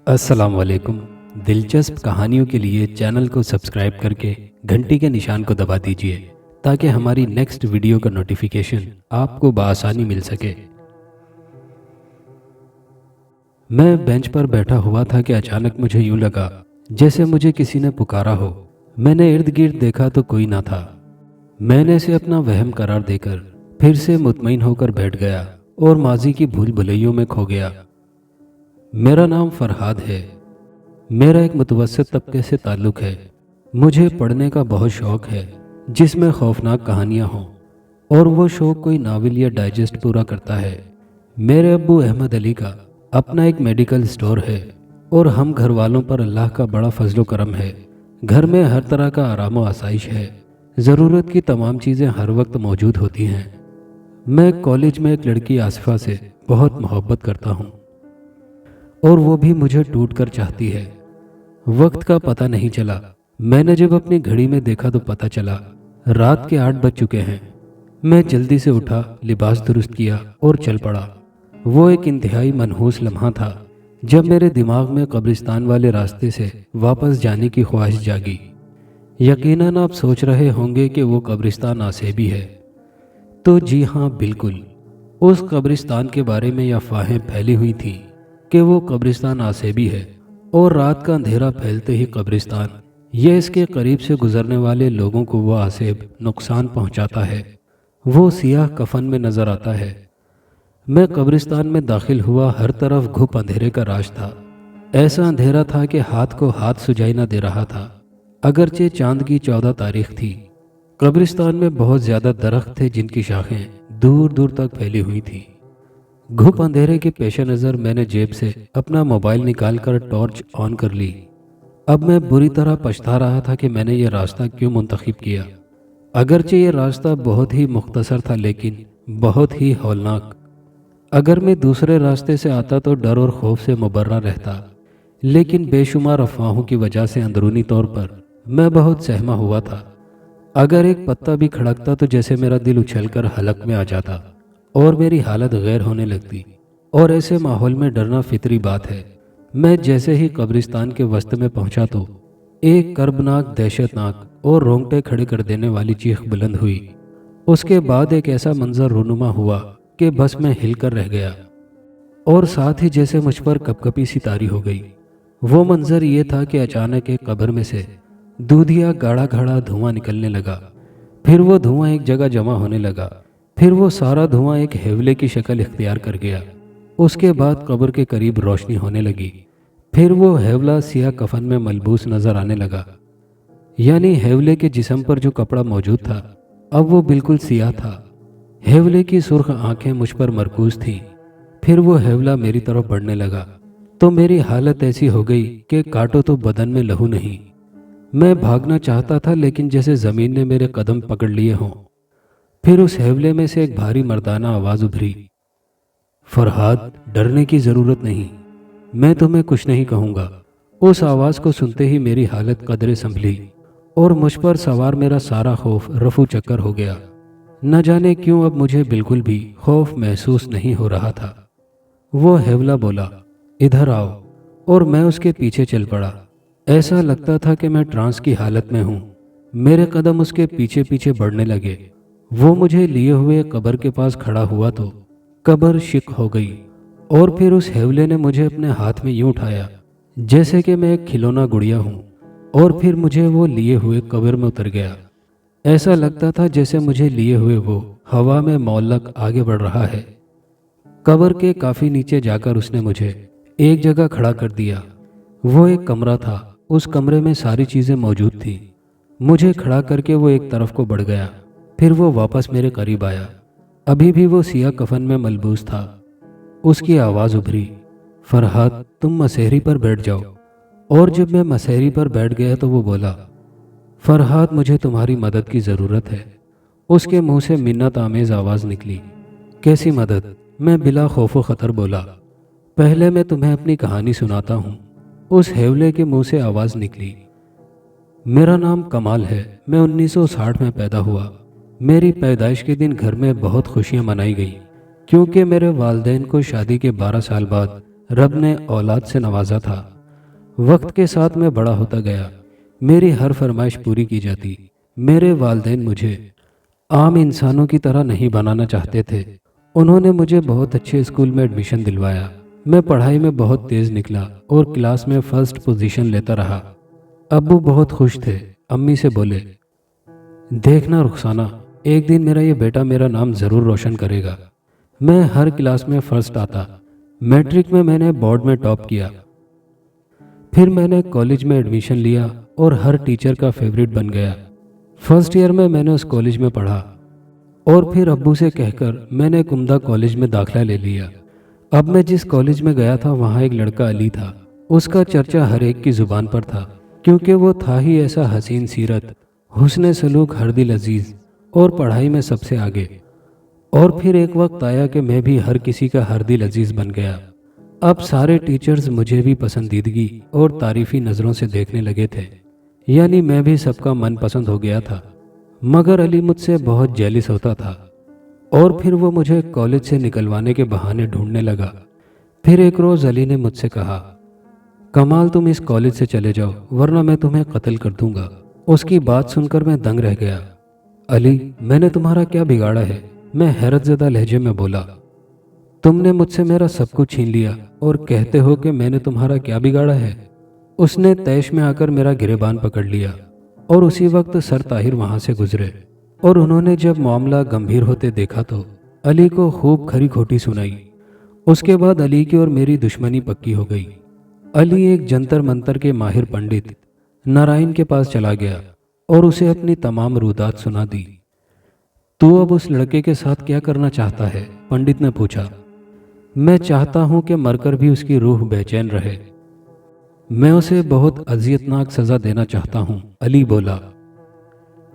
अस्सलाम वालेकुम। दिलचस्प कहानियों के लिए चैनल को सब्सक्राइब करके घंटी के निशान को दबा दीजिए ताकि हमारी नेक्स्ट वीडियो का नोटिफिकेशन आपको बआसानी मिल सके। मैं बेंच पर बैठा हुआ था कि अचानक मुझे यूं लगा जैसे मुझे किसी ने पुकारा हो। मैंने इर्द गिर्द देखा तो कोई ना था। मैंने इसे अपना वहम करार देकर फिर से मुतमईन होकर बैठ गया और माजी की भूल भुलैयों में खो गया। मेरा नाम फरहाद है। मेरा एक मुतवस्सित तबके से ताल्लुक़ है। मुझे पढ़ने का बहुत शौक़ है जिसमें खौफनाक कहानियाँ हों, और वो शौक़ कोई नावल या डाइजेस्ट पूरा करता है। मेरे अब्बू अहमद अली का अपना एक मेडिकल स्टोर है और हम घर वालों पर अल्लाह का बड़ा फजलो करम है। घर में हर तरह का आराम व आसाइश है। ज़रूरत की तमाम चीज़ें हर वक्त मौजूद होती हैं। मैं कॉलेज में एक लड़की आसिफा से बहुत मोहब्बत करता हूँ और वो भी मुझे टूट कर चाहती है। वक्त का पता नहीं चला। मैंने जब अपनी घड़ी में देखा तो पता चला रात के 8 बज चुके हैं। मैं जल्दी से उठा, लिबास दुरुस्त किया और चल पड़ा। वो एक इंतहाई मनहूस लम्हा था जब मेरे दिमाग में कब्रिस्तान वाले रास्ते से वापस जाने की ख्वाहिश जागी। यकीनन आप सोच रहे होंगे कि वो कब्रिस्तान आसेबी है। तो जी हाँ, बिल्कुल। उस कब्रिस्तान के बारे में अफवाहें फैली हुई थीं कि वो कब्रिस्तान आसेबी है और रात का अंधेरा फैलते ही कब्रिस्तान या इसके करीब से गुजरने वाले लोगों को वो आसेब नुकसान पहुंचाता है। वो सियाह कफन में नजर आता है। मैं कब्रिस्तान में दाखिल हुआ। हर तरफ घुप अंधेरे का राज था। ऐसा अंधेरा था कि हाथ को हाथ सुझाई न दे रहा था। अगरचे चांद की 14 तारीख थी। कब्रिस्तान में बहुत ज्यादा दरख्त थे जिनकी शाखें दूर दूर तक फैली हुई थीं। घुप अंधेरे के पेश नज़र मैंने जेब से अपना मोबाइल निकालकर टॉर्च ऑन कर ली। अब मैं बुरी तरह पछता रहा था कि मैंने ये रास्ता क्यों मुंतखब किया। अगरचे ये रास्ता बहुत ही मुख्तसर था लेकिन बहुत ही हौलनाक। अगर मैं दूसरे रास्ते से आता तो डर और खौफ से मुबर्रा रहता, लेकिन बेशुमार अफवाहों की वजह से अंदरूनी तौर पर मैं बहुत सहमा हुआ था। अगर एक पत्ता भी खड़कता तो जैसे मेरा दिल उछलकर हलक में आ जाता और मेरी हालत गैर होने लगती। और ऐसे माहौल में डरना फितरी बात है। मैं जैसे ही कब्रिस्तान के वस्त में पहुंचा तो एक कर्बनाक, दहशतनाक और रोंगटे खड़े कर देने वाली चीख बुलंद हुई। उसके बाद एक ऐसा मंजर रूनुमा हुआ कि बस मैं हिलकर रह गया और साथ ही जैसे मुझ पर कपकपी सी तारी हो गई। वो मंजर ये था कि अचानक एक कब्र में से दूधिया गाढ़ा गाढ़ा धुआं निकलने लगा। फिर वो धुआं एक जगह जमा होने लगा। फिर वो सारा धुआं एक हेवले की शक्ल इख्तियार कर गया। उसके बाद कब्र के करीब रोशनी होने लगी। फिर वो हेवला सियाह कफन में मलबूस नजर आने लगा। यानी हेवले के जिस्म पर जो कपड़ा मौजूद था अब वो बिल्कुल सियाह था। हेवले की सुर्ख आंखें मुझ पर मरकूज थीं। फिर वो हेवला मेरी तरफ बढ़ने लगा तो मेरी हालत ऐसी हो गई कि काटो तो बदन में लहू नहीं। मैं भागना चाहता था लेकिन जैसे जमीन ने मेरे कदम पकड़ लिए हों। फिर उस हेवले में से एक भारी मर्दाना आवाज उभरी, फरहाद, डरने की जरूरत नहीं, मैं तुम्हें कुछ नहीं कहूंगा। उस आवाज को सुनते ही मेरी हालत कदरे संभली और मुझ पर सवार मेरा सारा खौफ रफू चक्कर हो गया। न जाने क्यों अब मुझे बिल्कुल भी खौफ महसूस नहीं हो रहा था। वो हेवला बोला, इधर आओ, और मैं उसके पीछे चल पड़ा। ऐसा लगता था कि मैं ट्रांस की हालत में हूँ। मेरे कदम उसके पीछे पीछे बढ़ने लगे। वो मुझे लिए हुए कब्र के पास खड़ा हुआ तो कब्र शिक हो गई और फिर उस हेवले ने मुझे अपने हाथ में यूं उठाया जैसे कि मैं एक खिलौना गुड़िया हूं, और फिर मुझे वो लिए हुए कब्र में उतर गया। ऐसा लगता था जैसे मुझे लिए हुए वो हवा में मौलक आगे बढ़ रहा है। कब्र के काफी नीचे जाकर उसने मुझे एक जगह खड़ा कर दिया। वो एक कमरा था। उस कमरे में सारी चीजें मौजूद थी। मुझे खड़ा करके वो एक तरफ को बढ़ गया। फिर वो वापस मेरे करीब आया। अभी भी वो सियाह कफन में मलबूस था। उसकी आवाज उभरी, फरहाद, तुम मसहरी पर बैठ जाओ। और जब मैं मसहरी पर बैठ गया तो वो बोला, फरहाद, मुझे तुम्हारी मदद की ज़रूरत है। उसके मुंह से मिन्नत आमेज आवाज़ निकली, कैसी मदद? मैं बिला खौफो खतर बोला, पहले मैं तुम्हें अपनी कहानी सुनाता हूँ। उस हेवले के मुंह से आवाज़ निकली, मेरा नाम कमाल है। मैं 1960 में पैदा हुआ। میری پیدائش کے دن گھر میں بہت خوشیاں منائی گئی، کیونکہ میرے والدین کو شادی کے 12 سال بعد رب نے اولاد سے نوازا تھا۔ وقت کے ساتھ میں بڑا ہوتا گیا، میری ہر فرمائش پوری کی جاتی۔ میرے والدین مجھے عام انسانوں کی طرح نہیں بنانا چاہتے تھے۔ انہوں نے مجھے بہت اچھے اسکول میں ایڈمیشن دلوایا۔ میں پڑھائی میں بہت تیز نکلا اور کلاس میں فرسٹ پوزیشن لیتا رہا۔ ابو بہت خوش تھے۔ امی سے بولے، دیکھنا رخسانہ، ایک دن میرا یہ بیٹا میرا نام ضرور روشن کرے گا۔ میں ہر کلاس میں فرسٹ آتا۔ میٹرک میں نے بورڈ میں ٹاپ کیا۔ پھر میں نے کالج میں ایڈمیشن لیا اور ہر ٹیچر کا فیوریٹ بن گیا۔ فرسٹ ایئر میں نے اس کالج میں پڑھا اور پھر ابو سے کہہ کر میں نے ایک عمدہ کالج میں داخلہ لے لیا۔ اب میں جس کالج میں گیا تھا وہاں ایک لڑکا علی تھا۔ اس کا چرچا ہر ایک کی زبان پر تھا، کیونکہ وہ تھا ہی ایسا حسین سیرت، حسن سلوک، ہر دل عزیز اور پڑھائی میں سب سے آگے۔ اور پھر ایک وقت آیا کہ میں بھی ہر کسی کا ہر دل عزیز بن گیا۔ اب سارے ٹیچرز مجھے بھی پسندیدگی اور تعریفی نظروں سے دیکھنے لگے تھے، یعنی میں بھی سب کا من پسند ہو گیا تھا۔ مگر علی مجھ سے بہت جیلس ہوتا تھا اور پھر وہ مجھے کالج سے نکلوانے کے بہانے ڈھونڈنے لگا۔ پھر ایک روز علی نے مجھ سے کہا، کمال تم اس کالج سے چلے جاؤ ورنہ میں تمہیں قتل کر دوں گا۔ اس کی بات سن کر میں دنگ رہ گیا۔ علی، میں نے تمہارا کیا بگاڑا ہے؟ میں حیرت زدہ لہجے میں بولا۔ تم نے مجھ سے میرا سب کچھ چھین لیا اور کہتے ہو کہ میں نے تمہارا کیا بگاڑا ہے؟ اس نے طیش میں آ کر میرا گریبان پکڑ لیا اور اسی وقت سر طاہر وہاں سے گزرے اور انہوں نے جب معاملہ گمبھیر ہوتے دیکھا تو علی کو خوب کھری کھوٹی سنائی۔ اس کے بعد علی کی اور میری دشمنی پکی ہو گئی۔ علی ایک جنتر منتر کے ماہر پنڈت نارائن کے پاس چلا گیا اور اسے اپنی تمام رودات سنا دی۔ تو اب اس لڑکے کے ساتھ کیا کرنا چاہتا ہے؟ پنڈت نے پوچھا۔ میں چاہتا ہوں کہ مر کر بھی اس کی روح بے چین رہے۔ میں اسے بہت اذیتناک سزا دینا چاہتا ہوں، علی بولا۔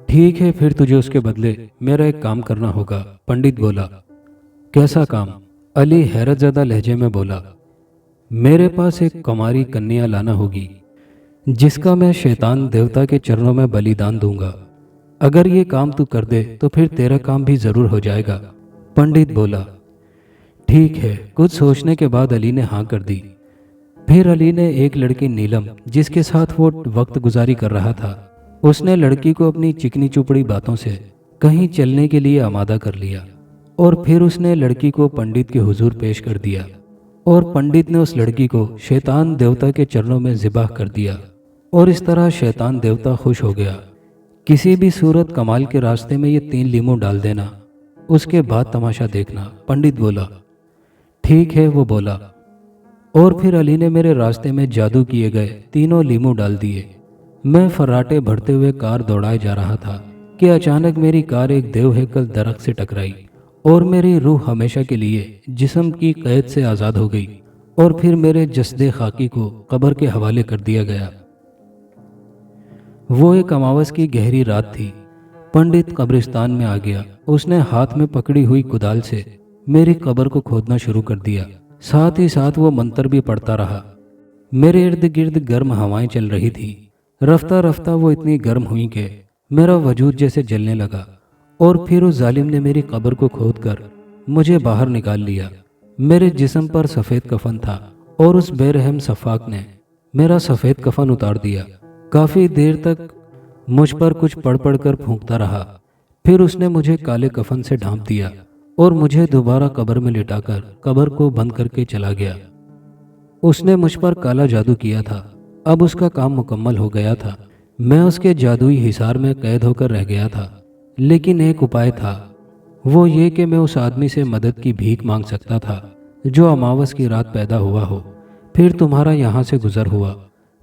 ٹھیک ہے، پھر تجھے اس کے بدلے میرا ایک کام کرنا ہوگا، پنڈت بولا۔ کیسا کام؟ علی حیرت زدہ لہجے میں بولا۔ میرے پاس ایک کماری کنیا لانا ہوگی جس کا میں شیطان دیوتا کے چرنوں میں بلیدان دوں گا۔ اگر یہ کام تو کر دے تو پھر تیرا کام بھی ضرور ہو جائے گا، پنڈت بولا۔ ٹھیک ہے۔ کچھ سوچنے کے بعد علی نے ہاں کر دی۔ پھر علی نے ایک لڑکی نیلم جس کے ساتھ وہ وقت گزاری کر رہا تھا، اس نے لڑکی کو اپنی چکنی چپڑی باتوں سے کہیں چلنے کے لیے آمادہ کر لیا اور پھر اس نے لڑکی کو پنڈت کے حضور پیش کر دیا اور پنڈت نے اس لڑکی کو شیطان دیوتا کے چرنوں میں ذبح کر دیا اور اس طرح شیطان دیوتا خوش ہو گیا۔ کسی بھی صورت کمال کے راستے میں یہ 3 لیموں ڈال دینا، اس کے بعد تماشا دیکھنا، پنڈت بولا۔ ٹھیک ہے، وہ بولا۔ اور پھر علی نے میرے راستے میں جادو کیے گئے 3 لیموں ڈال دیے۔ میں فراٹے بھرتے ہوئے کار دوڑائے جا رہا تھا کہ اچانک میری کار ایک دیو ہیکل درخت سے ٹکرائی اور میری روح ہمیشہ کے لیے جسم کی قید سے آزاد ہو گئی اور پھر میرے جسد خاکی کو قبر کے حوالے کر دیا گیا۔ وہ ایک اماوس کی گہری رات تھی۔ پنڈت قبرستان میں آ گیا۔ اس نے ہاتھ میں پکڑی ہوئی کدال سے میری قبر کو کھودنا شروع کر دیا، ساتھ ہی ساتھ وہ منتر بھی پڑھتا رہا۔ میرے ارد گرد گرم ہوائیں چل رہی تھی۔ رفتہ رفتہ وہ اتنی گرم ہوئی کہ میرا وجود جیسے جلنے لگا اور پھر اس ظالم نے میری قبر کو کھود کر مجھے باہر نکال لیا۔ میرے جسم پر سفید کفن تھا اور اس بے رحم سفاک نے میرا سفید کفن اتار دیا۔ کافی دیر تک مجھ پر کچھ پڑھ پڑھ کر پھونکتا رہا، پھر اس نے مجھے کالے کفن سے ڈھانپ دیا اور مجھے دوبارہ قبر میں لٹا کر قبر کو بند کر کے چلا گیا۔ اس نے مجھ پر کالا جادو کیا تھا۔ اب اس کا کام مکمل ہو گیا تھا۔ میں اس کے جادوئی حصار میں قید ہو کر رہ گیا تھا، لیکن ایک اپائے تھا، وہ یہ کہ میں اس آدمی سے مدد کی بھیک مانگ سکتا تھا جو اماوس کی رات پیدا ہوا ہو۔ پھر تمہارا یہاں سے گزر ہوا،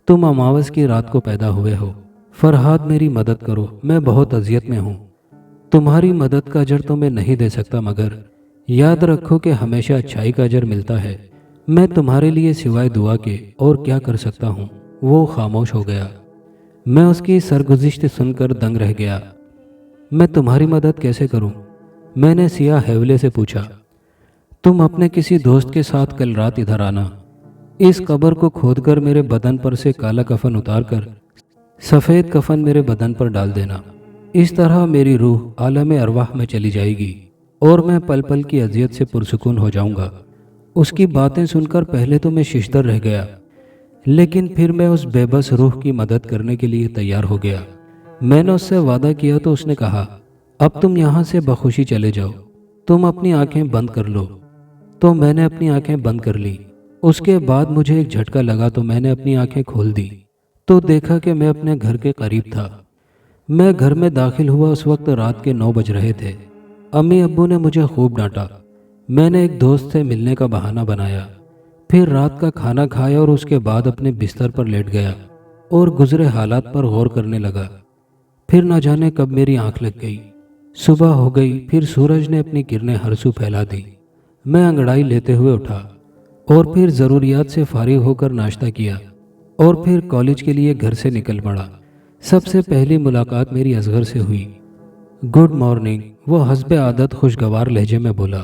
تم اماوس کی رات کو پیدا ہوئے ہو۔ فرہاد، میری مدد کرو، میں بہت اذیت میں ہوں۔ تمہاری مدد کا اجر تو میں نہیں دے سکتا، مگر یاد رکھو کہ ہمیشہ اچھائی کا اجر ملتا ہے۔ میں تمہارے لیے سوائے دعا کے اور کیا کر سکتا ہوں؟ وہ خاموش ہو گیا۔ میں اس کی سرگزشت سن کر دنگ رہ گیا۔ میں تمہاری مدد کیسے کروں؟ میں نے سیاہ ہیولے سے پوچھا۔ تم اپنے کسی دوست کے ساتھ کل رات ادھر آنا، اس قبر کو کھود کر میرے بدن پر سے کالا کفن اتار کر سفید کفن میرے بدن پر ڈال دینا۔ इस तरह मेरी रूह आलम अरवाह में चली जाएगी और मैं पल पल की अजियत से पुरसुकून हो जाऊंगा। उसकी बातें सुनकर पहले तो मैं शिश्तर रह गया, लेकिन फिर मैं उस बेबस रूह की मदद करने के लिए तैयार हो गया। मैंने उससे वादा किया तो उसने कहा, अब तुम यहाँ से बखुशी चले जाओ, तुम अपनी आंखें बंद कर लो। तो मैंने अपनी आंखें बंद कर ली। उसके बाद मुझे एक झटका लगा तो मैंने अपनी आंखें खोल दी तो देखा कि मैं अपने घर के करीब था। मैं घर में दाखिल हुआ उस वक्त रात के 9 बज रहे थे। अम्मी अब्बू ने मुझे खूब डांटा। मैंने एक दोस्त से मिलने का बहाना बनाया, फिर रात का खाना खाया और उसके बाद अपने बिस्तर पर लेट गया और गुजरे हालात पर गौर करने लगा। फिर न जाने कब मेरी आंख लग गई। सुबह हो गई, फिर सूरज ने अपनी किरणें हरसू फैला दी। मैं अंगड़ाई लेते हुए उठा और फिर ज़रूरियात से फारिग होकर नाश्ता किया और फिर कॉलेज के लिए घर से निकल पड़ा। सबसे पहली मुलाकात मेरी असगर से हुई। गुड मॉर्निंग, वो हस्बे आदत खुशगवार लहजे में बोला।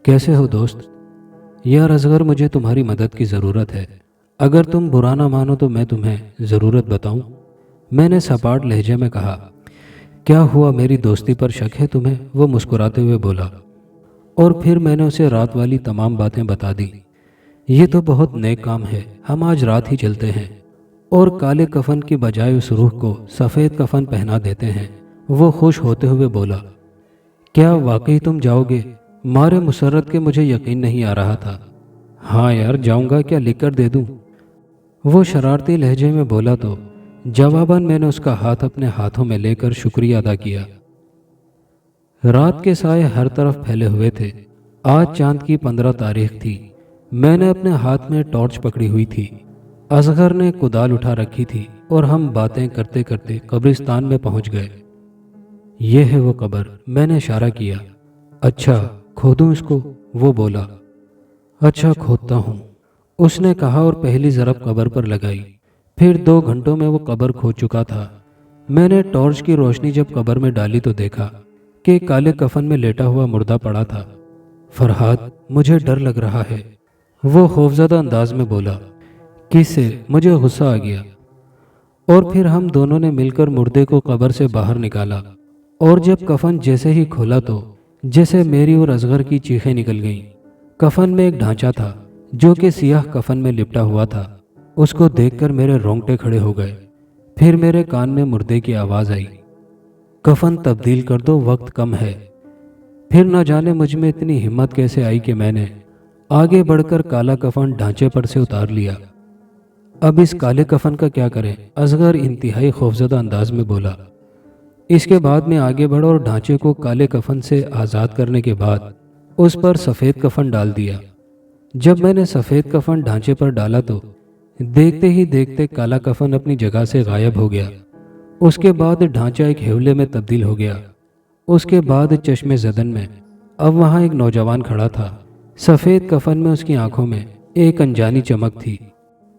कैसे हो दोस्त? यार असगर, मुझे तुम्हारी मदद की ज़रूरत है। अगर तुम बुरा ना मानो तो मैं तुम्हें ज़रूरत बताऊं। मैंने सपाट लहजे में कहा। क्या हुआ, मेरी दोस्ती पर शक है तुम्हें? वो मुस्कुराते हुए बोला और फिर मैंने उसे रात वाली तमाम बातें बता दी। ये तो बहुत नेक काम है, हम आज रात ही चलते हैं और काले कफन की बजाय उस रूह को सफ़ेद कफन पहना देते हैं। वो खुश होते हुए बोला, क्या वाकई तुम जाओगे? मारे मुसर्रत के मुझे यकीन नहीं आ रहा था। हाँ यार जाऊंगा, क्या लिख कर दे दूं? वो शरारती लहजे में बोला तो जवाबन मैंने उसका हाथ अपने हाथों में लेकर शुक्रिया अदा किया। रात के साए हर तरफ फैले हुए थे। आज चांद की 15 तारीख थी। मैंने अपने हाथ में टॉर्च पकड़ी हुई थी। असगर ने कुदाल उठा रखी थी और हम बातें करते करते कब्रिस्तान में पहुंच गए। ये है वो कब्र, मैंने इशारा किया। अच्छा खोदूं इसको? वो बोला। अच्छा खोदता हूँ, उसने कहा और पहली ज़रब कब्र पर लगाई। फिर 2 घंटों में वो कब्र खोद चुका था। मैंने टॉर्च की रोशनी जब कब्र में डाली तो देखा कि काले कफन में लेटा हुआ मुर्दा पड़ा था। फरहाद, मुझे डर लग रहा है, वो खौफजदा अंदाज में बोला। किससे? मुझे गुस्सा आ गया। और फिर हम दोनों ने मिलकर मुर्दे को कब्र से बाहर निकाला और जब कफन जैसे ही खोला तो जैसे मेरी और असगर की चीखें निकल गईं। कफन में एक ढांचा था जो कि सियाह कफन में लिपटा हुआ था। उसको देखकर मेरे रोंगटे खड़े हो गए। फिर मेरे कान में मुर्दे की आवाज़ आई, कफन तब्दील कर दो, वक्त कम है। फिर न जाने मुझ में इतनी हिम्मत कैसे आई कि मैंने आगे बढ़कर काला कफन ढांचे पर से उतार लिया। अब इस काले कफन का क्या करें? असगर इंतहाई खौफजदा अंदाज में बोला। इसके बाद मैं आगे बढ़ा और ढांचे को काले कफन से आज़ाद करने के बाद उस पर सफ़ेद कफन डाल दिया। जब मैंने सफ़ेद कफन ढांचे पर डाला तो देखते ही देखते काला कफन अपनी जगह से गायब हो गया। उसके बाद ढांचा एक हेवले में तब्दील हो गया। उसके बाद चश्मे ज़दन में अब वहाँ एक नौजवान खड़ा था। सफ़ेद कफन में उसकी आंखों में एक अनजानी चमक थी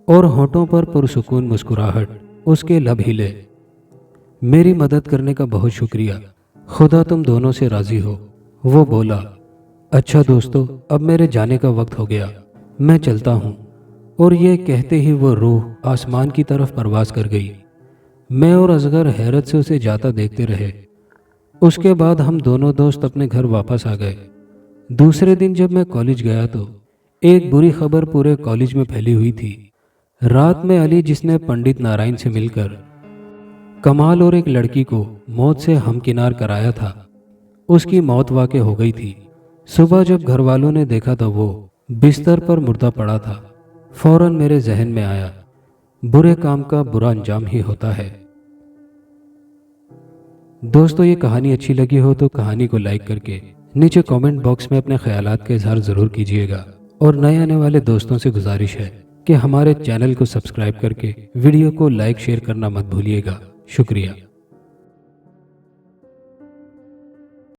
और होठों पर पुरसुकून मुस्कुराहट। उसके लब हिले। मेरी मदद करने का बहुत शुक्रिया, खुदा तुम दोनों से राज़ी हो। वो बोला। अच्छा दोस्तों, अब मेरे जाने का वक्त हो गया, मैं चलता हूँ। और ये कहते ही वो रूह आसमान की तरफ परवाज़ कर गई। मैं और असगर हैरत से उसे जाता देखते रहे। उसके बाद हम दोनों दोस्त अपने घर वापस आ गए। दूसरे दिन जब मैं कॉलेज गया तो एक बुरी खबर पूरे कॉलेज में फैली हुई थी। रात में अली, जिसने पंडित नारायण से मिलकर कमाल और एक लड़की को मौत से हमकिनार कराया था, उसकी मौत वाक़ई हो गई थी। सुबह जब घर वालों ने देखा तो वो बिस्तर पर मुर्दा पड़ा था। फौरन मेरे जहन में आया, बुरे काम का बुरा अंजाम ही होता है। दोस्तों, ये कहानी अच्छी लगी हो तो कहानी को लाइक करके नीचे कमेंट बॉक्स में अपने ख्यालात का इजहार ज़रूर कीजिएगा। और नए आने वाले दोस्तों से गुजारिश है कि हमारे चैनल को सब्सक्राइब करके वीडियो को लाइक शेयर करना मत भूलिएगा। शुक्रिया।